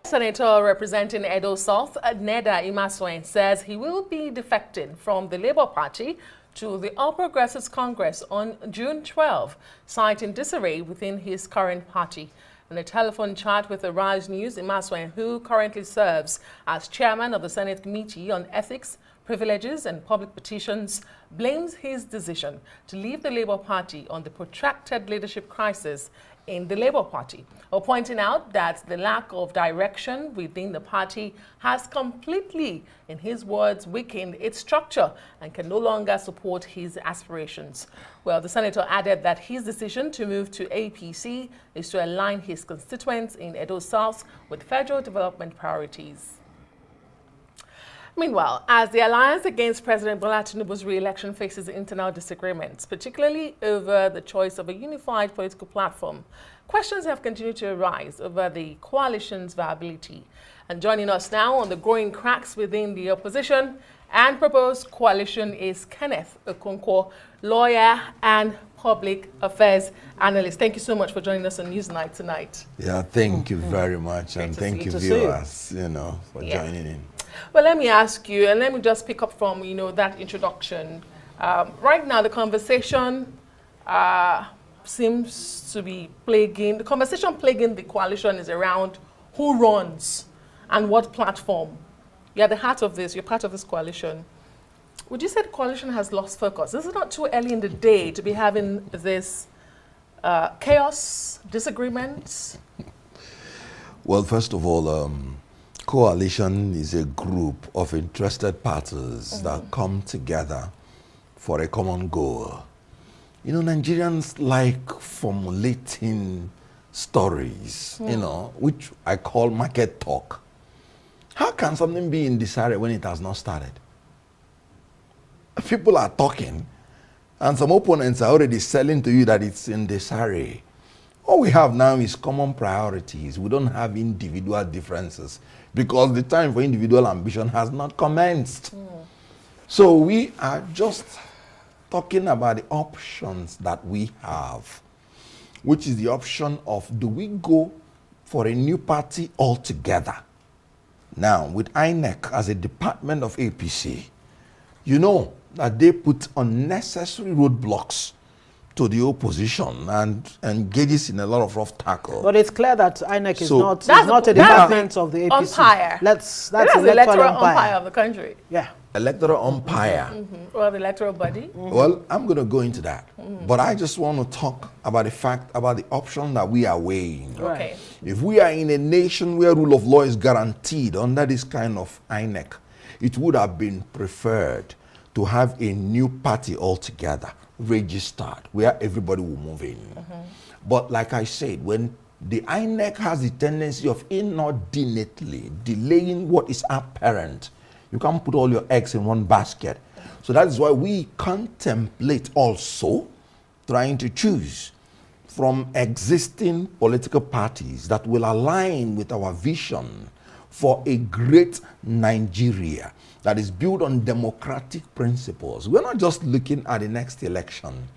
Senator representing Edo South, Neda Imasuen, says he will be defecting from the Labour Party to the All Progressives Congress on June 12, citing disarray within his current party. In a telephone chat with Arise News, Imasuen, who currently serves as chairman of the Senate Committee on Ethics, Privileges and Public Petitions, blames his decision to leave the Labour Party on the protracted leadership crisis in the Labour Party, or pointing out that the lack of direction within the party has completely, in his words, weakened its structure and can no longer support his aspirations. Well, the senator added that his decision to move to APC is to align his constituents in Edo South with federal development priorities. Meanwhile, as the alliance against President Bola Tinubu's re-election faces internal disagreements, particularly over the choice of a unified political platform, questions have continued to arise over the coalition's viability. And joining us now on the growing cracks within the opposition and proposed coalition is Kenneth Okonkwo, lawyer and public affairs analyst. Thank you so much for joining us on Newsnight tonight. Yeah, thank you very much. Great and to thank see you, you. viewers, for Yeah. joining in. Well, let me ask you, and let me just pick up from, that introduction. Right now, the conversation seems to be plaguing, the conversation plaguing the coalition is around who runs and what platform. You're at the heart of this, you're part of this coalition. Would you say the coalition has lost focus? This is not too early in the day to be having this chaos, disagreements? Well, first of all, coalition is a group of interested parties that come together for a common goal. Nigerians like formulating stories, which I call market talk. How can something be in disarray when it has not started? People are talking, and some opponents are already selling to you that it's in disarray. All we have now is common priorities. We don't have individual differences because the time for individual ambition has not commenced. So we are just talking about the options that we have, which is the option of, do we go for a new party altogether? Now, with INEC as a department of APC, that they put unnecessary roadblocks to the opposition and engages in a lot of rough tackle. But it's clear that INEC is not a department of the APC. Umpire. That's the electoral umpire of the country. Yeah. Electoral umpire. Or the electoral body. Well, I'm going to go into that. But I just want to talk about the option that we are weighing. Okay. If we are in a nation where rule of law is guaranteed under this kind of INEC, it would have been preferred to have a new party altogether, registered, where everybody will move in. But like I said, when the INEC has the tendency of inordinately delaying what is apparent, you can't put all your eggs in one basket. So that is why we contemplate also trying to choose from existing political parties that will align with our vision for a great Nigeria that is built on democratic principles. We're not just looking at the next election.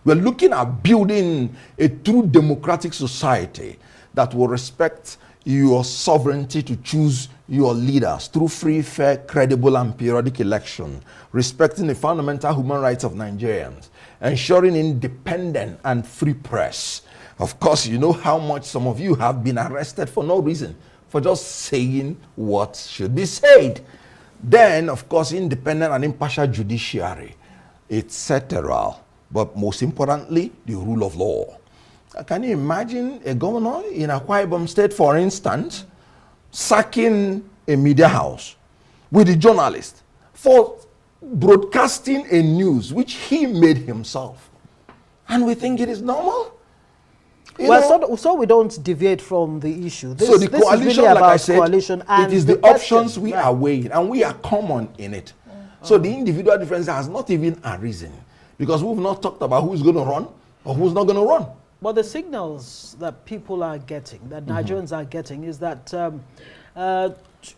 We're looking at building a true democratic society that will respect your sovereignty to choose your leaders through free, fair, credible, and periodic election, respecting the fundamental human rights of Nigerians, ensuring independent and free press. Of course, you know how much some of you have been arrested for no reason, for just saying what should be said. Then, of course, independent and impartial judiciary, etc. But most importantly, the rule of law. Can you imagine a governor in Akwa Ibom State, for instance, sacking a media house with a journalist for broadcasting a news which he made himself? And we think it is normal? So we don't deviate from the issue. So the coalition, is really like about I said, coalition and it is the options we are weighing, and we are common in it. So the individual difference has not even arisen, because we've not talked about who's going to run or who's not going to run. But the signals that people are getting, that Nigerians are getting, is that,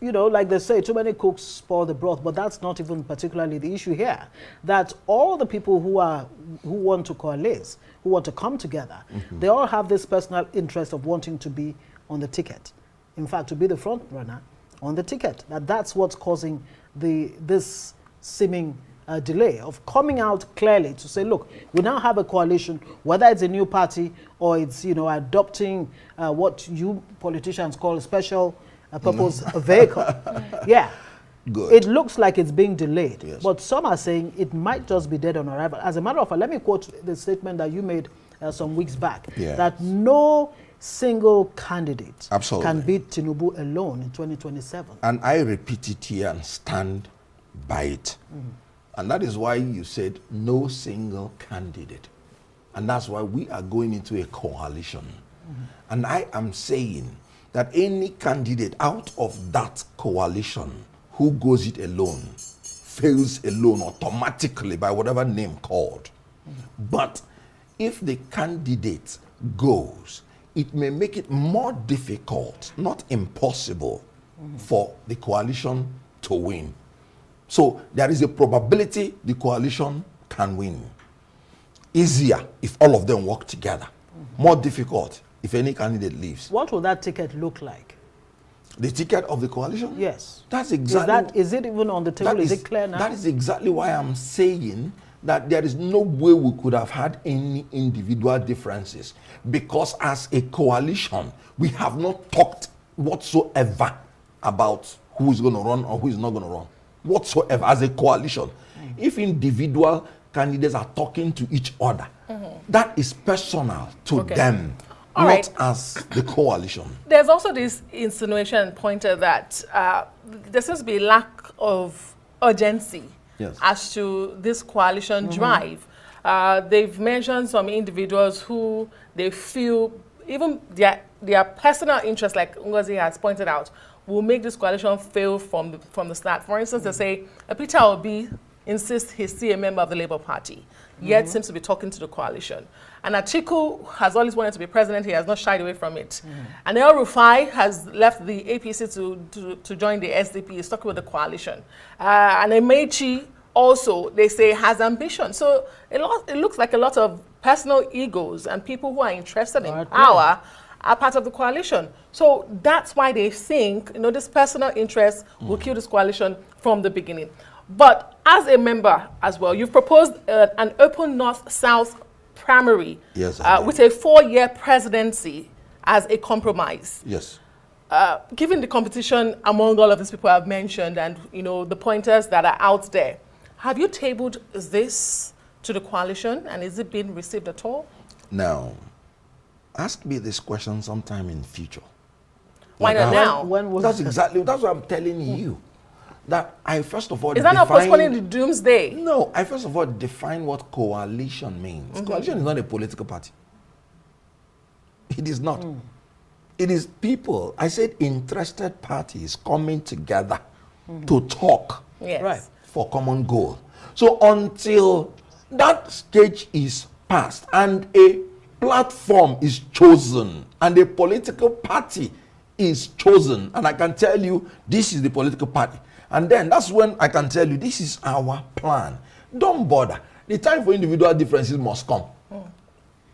like they say, too many cooks spoil the broth, but that's not even particularly the issue here. That all the people who want to coalesce, who want to come together, they all have this personal interest of wanting to be on the ticket in fact, to be the front runner on the ticket. That's what's causing this seeming delay of coming out clearly to say, look, we now have a coalition, whether it's a new party or it's, you know, adopting what you politicians call a special purpose vehicle. Yeah. Good. It looks like it's being delayed, yes. but some are saying it might just be dead on arrival. As a matter of fact, let me quote the statement that you made some weeks back, that no single candidate can beat Tinubu alone in 2027. And I repeat it here and stand by it. And that is why you said no single candidate. And that's why we are going into a coalition. And I am saying that any candidate out of that coalition who goes it alone fails alone automatically by whatever name called. But if the candidate goes, it may make it more difficult, not impossible, for the coalition to win. So there is a probability the coalition can win. Easier if all of them work together. More difficult if any candidate leaves. What will that ticket look like? The ticket of the coalition? Yes. That's exactly. Is it even on the table? Is it clear now? That is exactly why I'm saying that there is no way we could have had any individual differences, because as a coalition, we have not talked whatsoever about who is going to run or who is not going to run. Whatsoever, as a coalition. If individual candidates are talking to each other, that is personal to them. Not as the coalition. There's also this insinuation pointed that there seems to be lack of urgency as to this coalition drive. They've mentioned some individuals who they feel even their personal interest, like Ngozi has pointed out, will make this coalition fail from the start. For instance, they say Peter Obi insists he's still a member of the Labour Party, yet seems to be talking to the coalition. And Atiku has always wanted to be president. He has not shied away from it. And El Rufai has left the APC to join the SDP. He's talking with the coalition. And Emechi also, they say, has ambition. So it looks like a lot of personal egos and people who are interested in power are part of the coalition. So that's why they think, you know, this personal interest will kill this coalition from the beginning. But as a member as well, you've proposed an open North-South primary with a 4-year presidency as a compromise. Yes. Given the competition among all of these people I've mentioned and, you know, the pointers that are out there, have you tabled this to the coalition, and is it being received at all? Now, ask me this question sometime in future. Why not now? That's what I'm telling you. That I first of all is that not postponing the doomsday? No, I first of all define what coalition means. Coalition is not a political party. It is not. It is people, I said interested parties coming together to talk for common goal. So until that stage is passed and a platform is chosen and a political party is chosen, and I can tell you this is the political party, and then that's when I can tell you this is our plan. Don't bother. The time for individual differences must come.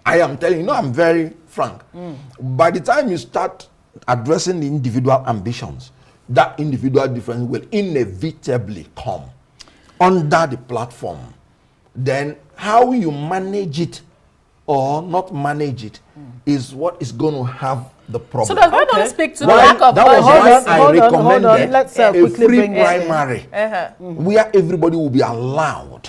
I am telling you, no, I'm very frank. By the time you start addressing the individual ambitions, that individual difference will inevitably come under the platform. Then how you manage it or not manage it is what is going to have the problem. So does that not speak to the lack of that was urgency? why I recommended Let's a quickly free bring primary where everybody will be allowed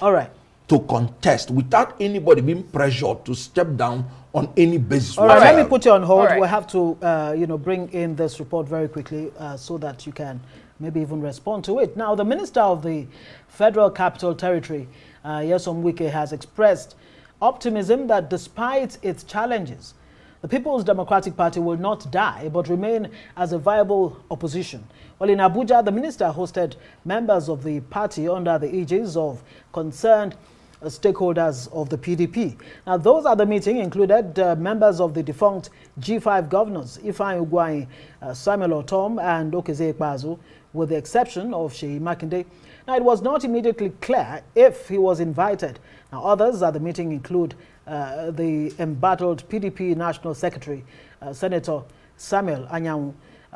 to contest without anybody being pressured to step down on any basis. All right, let me put you on hold. We'll have to bring in this report very quickly so that you can maybe even respond to it. Now, the Minister of the Federal Capital Territory, Nyesom Wike, has expressed optimism that despite its challenges, the People's Democratic Party will not die but remain as a viable opposition. Well, in Abuja, the minister hosted members of the party under the aegis of concerned stakeholders of the PDP. Now, those at the meeting included members of the defunct G5 governors, Ifeanyi Ugwuanyi, Samuel Otom, and Okezie Ikpeazu, with the exception of Seyi Makinde. Now, it was not immediately clear if he was invited. Now, others at the meeting include the embattled PDP National Secretary, Senator Samuel Anyanwu,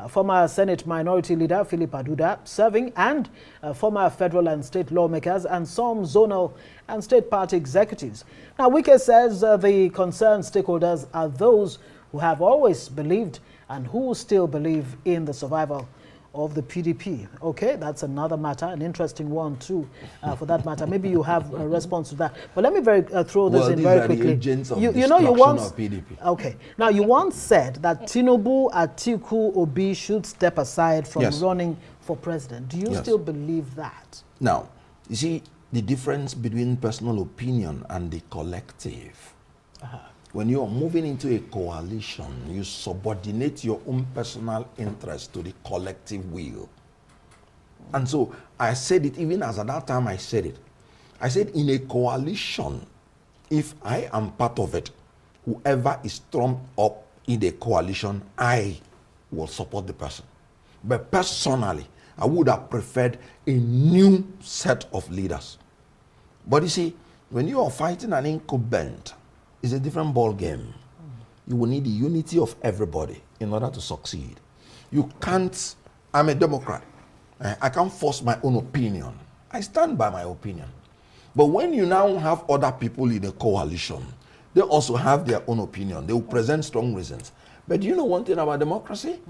former Senate Minority Leader Philip Aduda serving, and former federal and state lawmakers and some zonal and state party executives. Now, Wike says the concerned stakeholders are those who have always believed and who still believe in the survival of the PDP. Okay, that's another matter, an interesting one too, for that matter. Maybe you have a response to that. But let me throw this in very quickly. You know, you once of PDP. Okay. Now, you once said that Tinubu, Atiku, Obi should step aside from running for president. Do you still believe that? Now, you see the difference between personal opinion and the collective. When you are moving into a coalition, you subordinate your own personal interest to the collective will. And so I said it, even as at that time I said it. I said in a coalition, if I am part of it, whoever is trumped up in the coalition, I will support the person. But personally, I would have preferred a new set of leaders. But you see, when you are fighting an incumbent, it's a different ball game. You will need the unity of everybody in order to succeed. You can't, I'm a Democrat. I can't force my own opinion. I stand by my opinion. But when you now have other people in a coalition, they also have their own opinion. They will present strong reasons. But do you know one thing about democracy?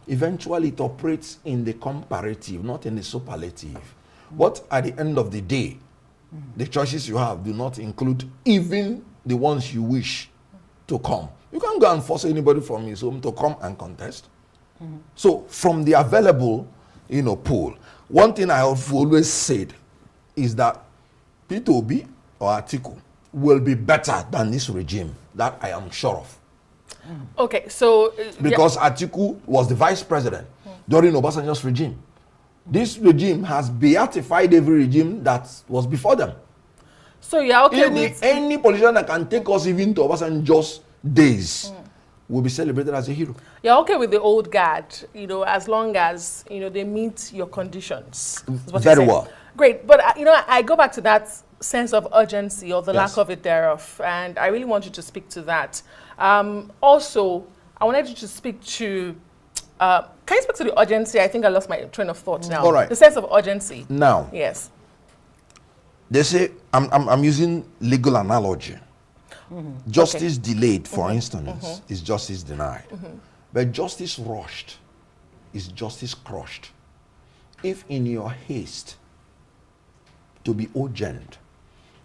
Eventually it operates in the comparative, not in the superlative. But at the end of the day, the choices you have do not include even the ones you wish to come. You can't go and force anybody from his home to come and contest. So from the available, pool, one thing I have always said is that Peter Obi or Atiku will be better than this regime. That I am sure of. Okay, so because Atiku was the vice president during Obasanjo's regime. This regime has beatified every regime that was before them. So you're okay with any politician that can take us even to Obasanjo's days will be celebrated as a hero. You're okay with the old guard, as long as they meet your conditions. Very well. Great, but I go back to that sense of urgency or the lack of it thereof, and I really want you to speak to that. Also, I wanted you to speak to. Can you speak to the urgency? I think I lost my train of thought now. All right. The sense of urgency. Now. Yes. They say, I'm using legal analogy. Justice delayed, for instance, is justice denied. But justice rushed is justice crushed. If in your haste to be urgent,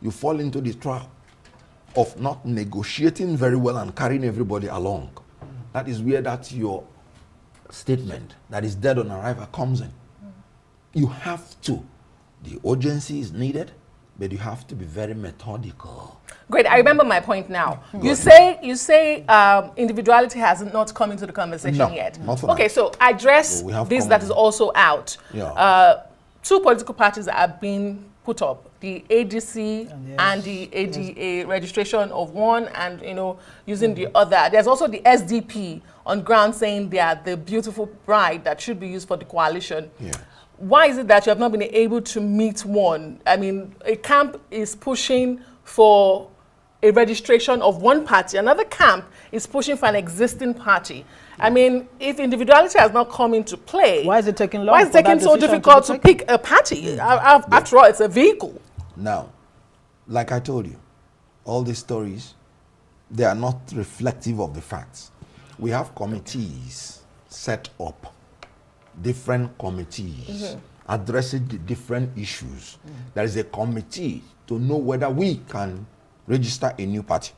you fall into the trap of not negotiating very well and carrying everybody along, that is where your statement that is dead on arrival comes in. You have to. The urgency is needed, but you have to be very methodical. Great, I remember my point now. You say individuality has not come into the conversation yet. Not for okay, so address this that is also out. Two political parties that are being put up, the ADC and the ADA, registration of one and using the other. There's also the SDP on ground saying they are the beautiful bride that should be used for the coalition. Why is it that you have not been able to meet one? I mean, a camp is pushing for a registration of one party. Another camp is pushing for an existing party. I mean, if individuality has not come into play, why is it taking long? Why is it taking so difficult to pick a party? After all, it's a vehicle. Now, like I told you, all these stories, they are not reflective of the facts. We have committees set up, different committees addressing the different issues. There is a committee to know whether we can register a new party.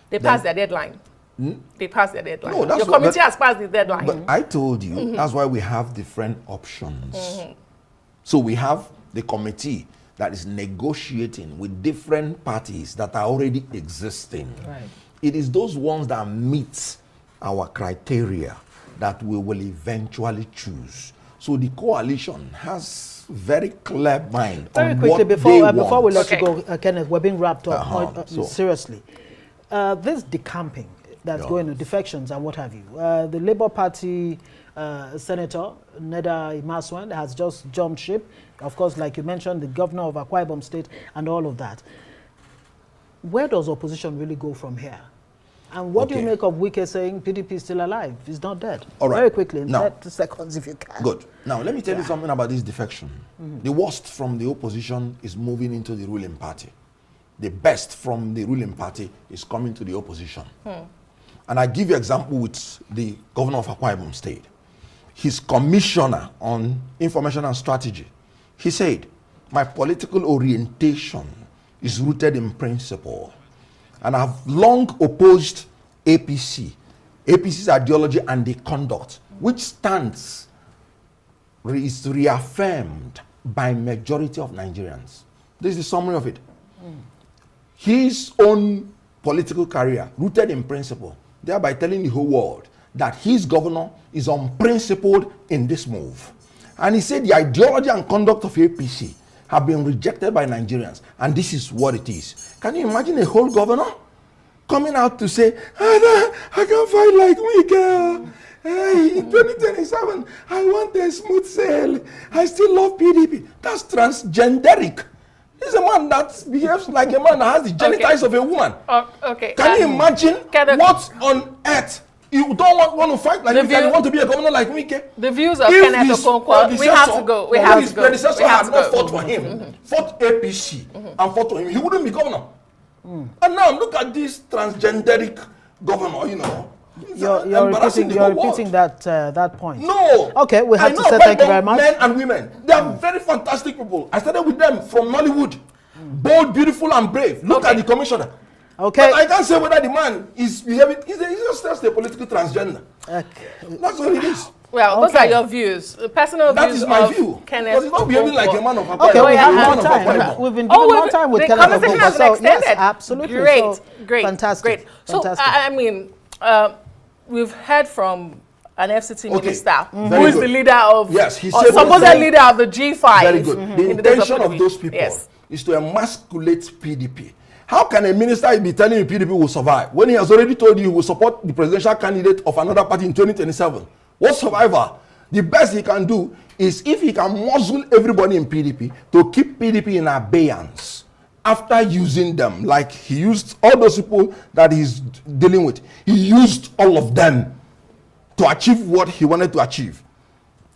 They passed their deadline. They passed their deadline. No, that's your committee has passed the deadline. But I told you, that's why we have different options. So we have the committee that is negotiating with different parties that are already existing. It is those ones that meet our criteria that we will eventually choose. So the coalition has very clear mind very on quickly what before we let you go, Kenneth, we're being wrapped up seriously. This decamping that's going on, defections and what have you. The Labour Party Senator Neda Imaswan has just jumped ship. Of course, like you mentioned, the governor of Akwa Ibom State and all of that. Where does opposition really go from here? And what do you make of Wike saying PDP is still alive? He's not dead. All right. Very quickly, in now, 30 seconds if you can. Good. Now, let me tell you something about this defection. The worst from the opposition is moving into the ruling party. The best from the ruling party is coming to the opposition. And I give you an example with the governor of Akwa Ibom State. His commissioner on information and strategy, he said, my political orientation is rooted in principle. And I've long opposed APC, APC's ideology and the conduct, which stands is reaffirmed by majority of Nigerians. This is the summary of it. His own political career, rooted in principle, thereby telling the whole world that his governor is unprincipled in this move. And he said the ideology and conduct of APC have been rejected by Nigerians, and this is what it is. Can you imagine a whole governor coming out to say, I can't fight like me, girl. Hey, in 2027, I want a smooth sail. I still love PDP. That's transgenderic. He's a man that behaves like a man that has the genitals of a woman. Can you imagine what on earth? You don't want to fight like me, you want to be a governor like me. The views of Kenneth Okonkwo, we have to go. We have to go. His predecessor had not fought for him, fought APC, and fought for him. He wouldn't be governor. And now look at this transgenderic governor, you know. You're repeating that point. No. Okay, we have to say thank you very much. Men and women, they are very fantastic people. I started with them from Nollywood. Bold, beautiful, and brave. Look at the commissioner. Okay. But I can't say whether the man is behaving. He's just a political transgender. Okay. That's what it is. Well, those are your views. Personal that views. That is my view. Kenneth, he's not behaving like a man of Akwa. Okay, we have more time. We've been given more time with Kenneth. The conversation has been extended. Yes, absolutely. Great. Fantastic. Great. So, I mean, we've heard from an FCT minister who is the leader of, he said supposed leader of the G5. Very good. The intention of those people is to emasculate PDP. How can a minister be telling you PDP will survive when he has already told you he will support the presidential candidate of another party in 2027? What survivor? The best he can do is if he can muzzle everybody in PDP to keep PDP in abeyance after using them, like he used all those people that he's dealing with. He used all of them to achieve what he wanted to achieve.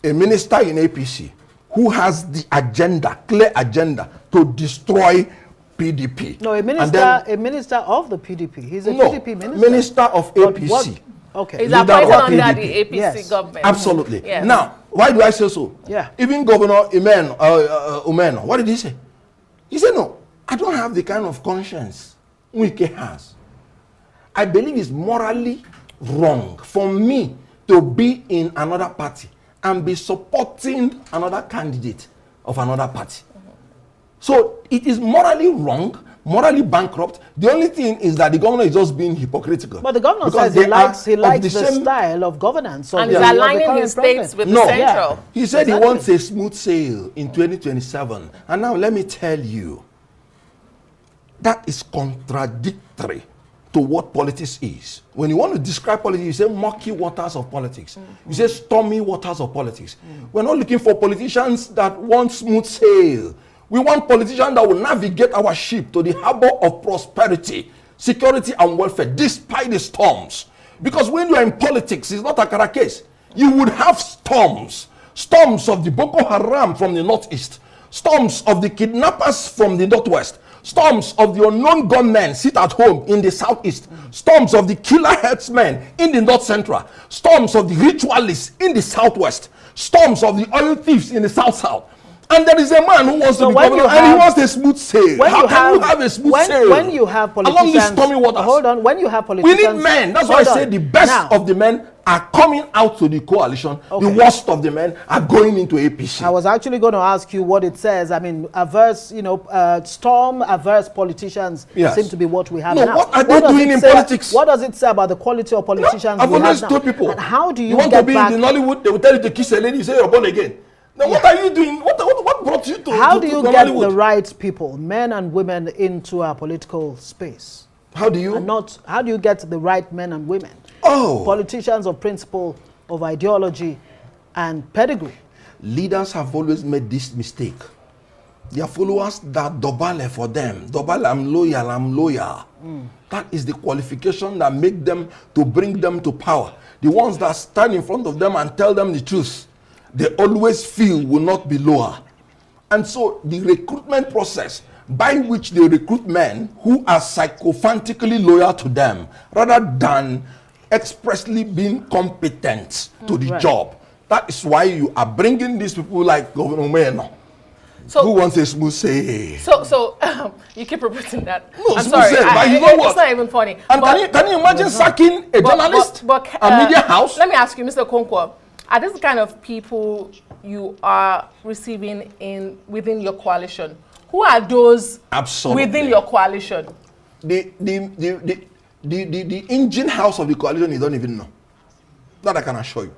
A minister in APC who has the agenda, clear agenda, to destroy PDP. No, a minister of the PDP. He's a PDP minister. Minister of APC. Okay. He's appointed under the APC government. Absolutely. Yes. Now, why do I say so? Even Governor Umeno, what did he say? He said, no, I don't have the kind of conscience Wike has. I believe it's morally wrong for me to be in another party and be supporting another candidate of another party. So it is morally wrong, morally bankrupt. The only thing is that the governor is just being hypocritical. But the governor says he likes the style of governance. And he's aligning his states with the central. He said he wants a smooth sail in 2027. And now let me tell you, that is contradictory to what politics is. When you want to describe politics, you say murky waters of politics. You say stormy waters of politics. We're not looking for politicians that want smooth sail. We want politicians that will navigate our ship to the harbor of prosperity, security, and welfare, despite the storms. Because when you are in politics, it's not a Akara case. You would have storms. Storms of the Boko Haram from the northeast. Storms of the kidnappers from the northwest. Storms of the unknown gunmen sit at home in the southeast. Storms of the killer herdsmen in the north central. Storms of the ritualists in the southwest. Storms of the oil thieves in the south-south. And there is a man who wants to be governor, and he wants a smooth sail. How can you have a smooth sail? When you have politicians, along these stormy waters. Hold on. When you have politicians, we need men. That's why I say the best of the men are coming out to the coalition. The worst of the men are going into APC. I was actually going to ask you what it says. I mean, averse, storm-averse politicians seem to be what we have now. What are they doing in politics? What does it say about the quality of politicians I've always told people. And how do you want to be in the Nollywood? They will tell you to kiss a lady. You say you're born again. Now, what are you doing? What brought you to How do you get the right people, men and women, into our political space? How do you? How do you get the right men and women? Politicians of principle, of ideology, and pedigree. Leaders have always made this mistake. Their followers that dobale for them. Dobale, I'm loyal, I'm loyal. That is the qualification that make them to bring them to power. The ones that stand in front of them and tell them the truth, they always feel will not be lower. And so the recruitment process by which they recruit men who are sycophantically loyal to them rather than expressly being competent to the job. That is why you are bringing these people like Governor Meno. So, who wants a smooth say? So you keep repeating that. No, I'm sorry. But you know what? It's not even funny. And but, can you imagine sacking a journalist, a media house? Let me ask you, Mr. Okonkwo, are these the kind of people you are receiving within your coalition? Who are those within your coalition? The engine house of the coalition, you don't even know. That I can assure you.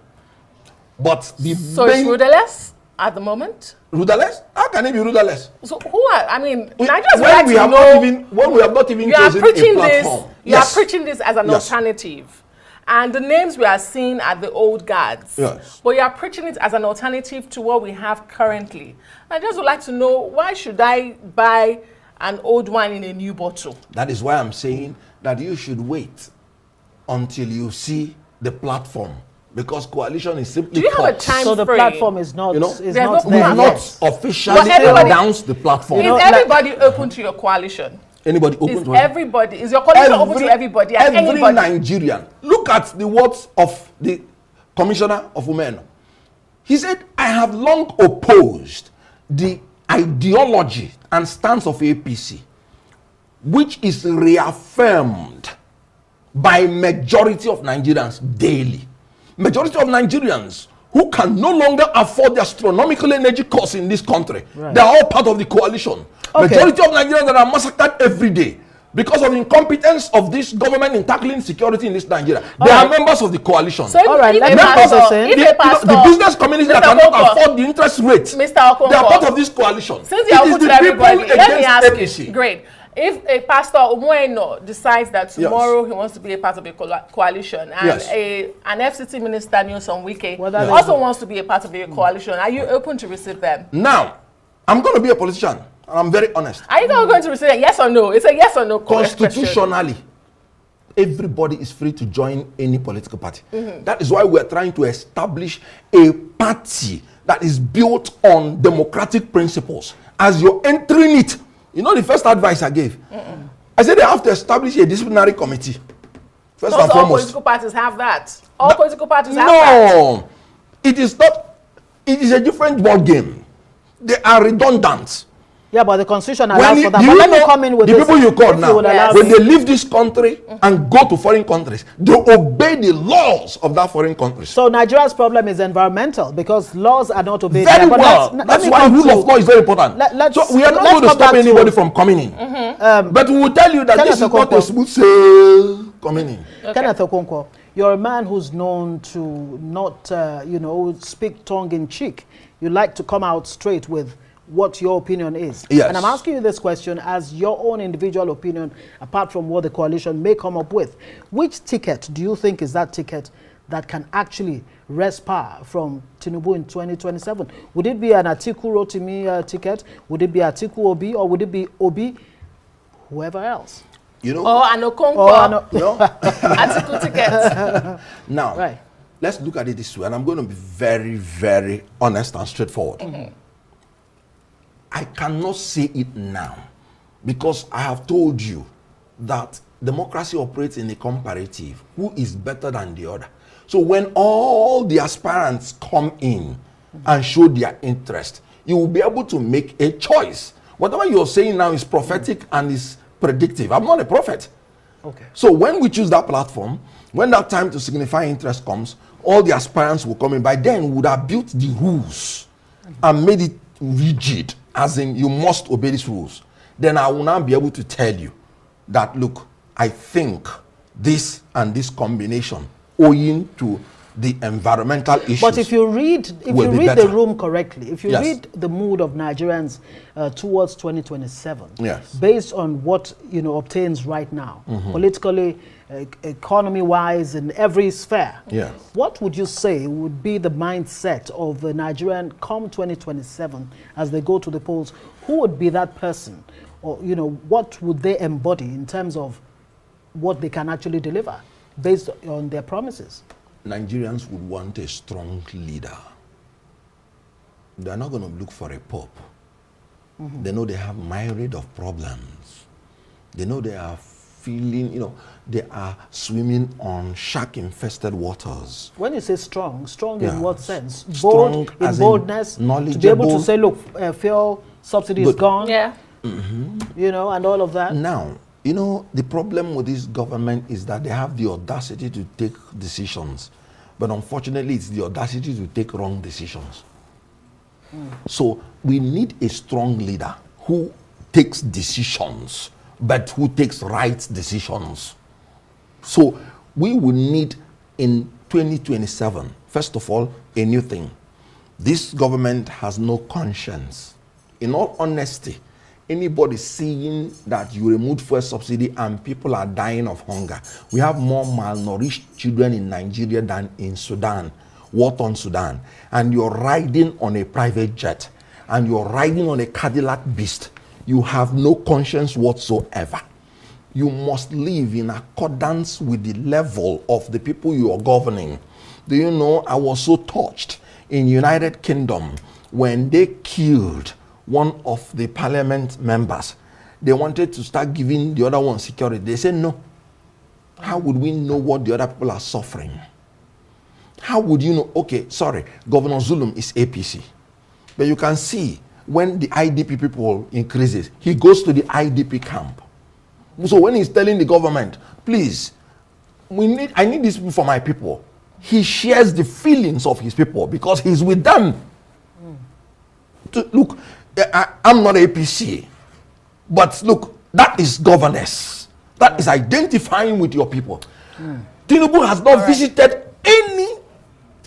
But so it's rudderless at the moment? Rudderless? How can it be rudderless? So who are, I mean, Nigerians would like to know. When we have not even chosen a platform. You are preaching this as an alternative. And the names we are seeing are the old guards. Yes. But you are preaching it as an alternative to what we have currently. I just would like to know, why should I buy an old wine in a new bottle? That is why I'm saying that you should wait until you see the platform. Because coalition is simply Do you have a time So the frame? platform is not, we've not officially announced the platform. Is everybody open to your coalition? Anybody open to everybody? Is your coalition open to everybody? Every Nigerian. Look at the words of the Commissioner of Women. He said, I have long opposed the ideology and stance of APC, which is reaffirmed by majority of Nigerians daily. Majority of Nigerians who can no longer afford the astronomical energy costs in this country. They are all part of the coalition. Majority of Nigerians that are massacred every day because of the incompetence of this government in tackling security in this Nigeria. They are members of the coalition. So the business community that cannot afford the interest rate, Mr. Okonkwo, they are part of this coalition. Since you are open to everybody, let me ask you. Great. If a pastor Umueno decides that tomorrow he wants to be a part of a coalition, and an FCT minister, Nyesom Wike, also wants to be a part of a coalition, are you open to receive them? Now, I'm going to be a politician, and I'm very honest. Are you going to receive them? Yes or no? It's a yes or no question. Constitutionally, everybody is free to join any political party. That is why we're trying to establish a party that is built on democratic principles. As you're entering it, you know the first advice I gave? I said they have to establish a disciplinary committee. First and foremost. All political parties have that. All political parties have that. No. It is not. It is a different ball game. They are redundant. Yeah, but the constitution allows for that. But let me come in with the people you call now, when they leave this country and go to foreign countries, they obey the laws of that foreign country. So Nigeria's problem is environmental because laws are not obeyed. Very well. That's why rule of law is very important. So we are not going to stop anybody from coming in. But we will tell you that this is not a smooth sail coming in. Kenneth Okonkwo, you're a man who's known to not, speak tongue in cheek. You like to come out straight with what your opinion is. Yes. And I'm asking you this question as your own individual opinion, apart from what the coalition may come up with. Which ticket do you think is that ticket that can actually wrest power from Tinubu in 2027? Would it be an Atiku Rotimi ticket? Would it be Atiku Obi? Or would it be Obi, whoever else? You know? Or an Okonkwo. No. Atiku ticket. Now, let's look at it this way. And I'm going to be very, very honest and straightforward. I cannot say it now because I have told you that democracy operates in a comparative. Who is better than the other? So when all the aspirants come in and show their interest, you will be able to make a choice. Whatever you're saying now is prophetic and is predictive. I'm not a prophet. Okay. So when we choose that platform, when that time to signify interest comes, all the aspirants will come in. By then, we would have built the rules and made it rigid, as in you must obey these rules. Then I will now be able to tell you that, look, I think this and this combination, owing to the environmental issues. But if you read the room correctly, if you read the mood of Nigerians towards 2027, based on what obtains right now, politically, economy-wise, in every sphere, what would you say would be the mindset of the Nigerian come 2027 as they go to the polls? Who would be that person, or what would they embody in terms of what they can actually deliver based on their promises. Nigerians would want a strong leader. They're not going to look for a pope. They know they have myriad of problems. They know they are feeling, you know, they are swimming on shark-infested waters. When you say strong Yeah. in what sense? Strong Bold, in as in boldness, to be able to knowledgeable. say, look, fuel subsidy is Good. gone, Yeah. you know, and all of that. Now, you know, the problem with this government is that they have the audacity to take decisions. But unfortunately, it's the audacity to take wrong decisions. So we need a strong leader who takes decisions, but who takes right decisions. So we will need in 2027, first of all, a new thing. This government has no conscience. In all honesty, anybody seeing that you removed fuel subsidy and people are dying of hunger. We have more malnourished children in Nigeria than in Sudan, war-torn Sudan. And you're riding on a private jet and you're riding on a Cadillac beast. You have no conscience whatsoever. You must live in accordance with the level of the people you are governing. Do you know, I was so touched in United Kingdom when they killed one of the parliament members. They wanted to start giving the other one security. They said no. How would we know what the other people are suffering? How would you know? Okay, sorry, Governor Zulum is APC. But you can see when the IDP people increases, he goes to the IDP camp. So when he's telling the government, please, I need these people for my people, he shares the feelings of his people because he's with them. Look, I'm not APC, but look, that is governance. That is identifying with your people. Tinubu has not visited any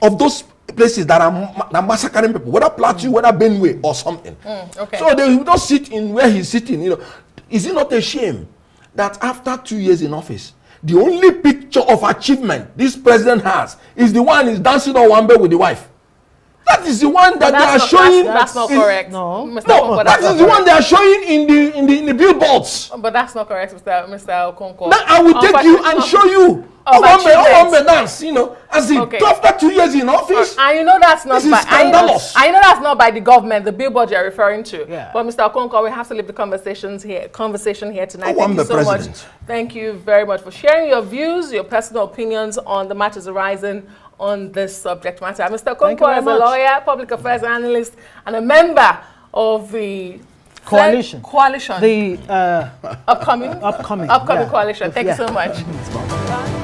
of those places that are massacring people, whether Plateau, whether Benue or something. Okay. So they will not sit in where he's sitting. You know, is it not a shame that after 2 years in office, the only picture of achievement this president has is the one he's dancing on Wambe with the wife? That is the one that they are showing. That's not correct. No. Mr. No, Okonkwo, that is the one they are showing in the billboards. But that's not correct, Mr. Okonkwo. Now I will take you and show you. Wambe dance, you know, as if after 2 years in office. And you know that's not This is by scandalous. I know that's not by the government, the billboard you're referring to. Yeah. But Mr. Okonkwo, we have to leave the conversation here tonight. Thank you so president. much. Thank you very much for sharing your views, your personal opinions on the matters arising on this subject matter. Mr. Okonkwo is a lawyer, public affairs analyst, and a member of the coalition. The upcoming yeah. coalition. Thank you so much.